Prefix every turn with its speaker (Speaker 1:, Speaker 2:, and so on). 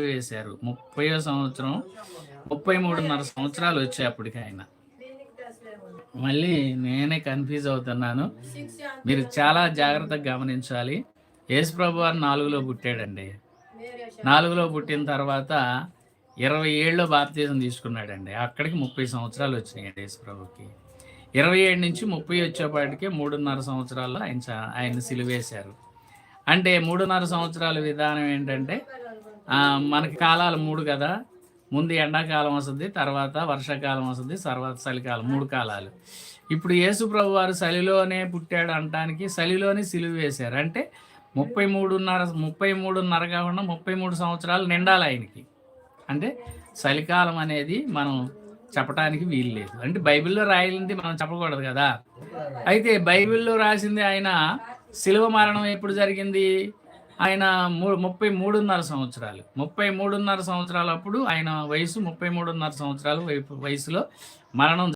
Speaker 1: వేశారు. 30వ సంవత్సరం 33.5 సంవత్సరాలు వచ్చాయి అప్పటికి ఆయన. మళ్ళీ నేనే కన్‌ఫ్యూజ్ అవుతున్నాను. మీరు చాలా జాగ్రత్తగా గమనించాలి. యేసుప్రభు వారు 4లో పుట్టాడండి. 4లో పుట్టిన తర్వాత 20 ఏళ్ళలో బాప్తిజం తీసుకున్నాడండి. అక్కడికి 30 సంవత్సరాలు వచ్చినాయండి యేసుప్రభుకి. 27 నుంచి 30 వచ్చేపాటికి 3.5 సంవత్సరాల్లో ఆయన్ని సిలువేశారు. అంటే 3.5 సంవత్సరాల విధానం ఏంటంటే మనకి కాలాలు 3 కదా. ముందు ఎండాకాలం వస్తుంది, తర్వాత వర్షాకాలం వస్తుంది, తర్వాత చలికాలం, 3 కాలాలు. ఇప్పుడు యేసుప్రభు వారు చలిలోనే పుట్టాడు అనటానికి చలిలోనే సిలువ వేశారు. అంటే 33.5 కాకుండా 33 సంవత్సరాలు నిండాలి ఆయనకి. అంటే చలికాలం అనేది మనం చెప్పటానికి వీలు లేదు. అంటే బైబిల్లో రాయలింది మనం చెప్పకూడదు కదా. అయితే బైబిల్లో రాసింది ఆయన శిలువ మరణం ఎప్పుడు జరిగింది? ఆయన 33.5 సంవత్సరాలు. 33.5 సంవత్సరాలప్పుడు ఆయన వయసు 33.5 సంవత్సరాలు వయసులో మరణం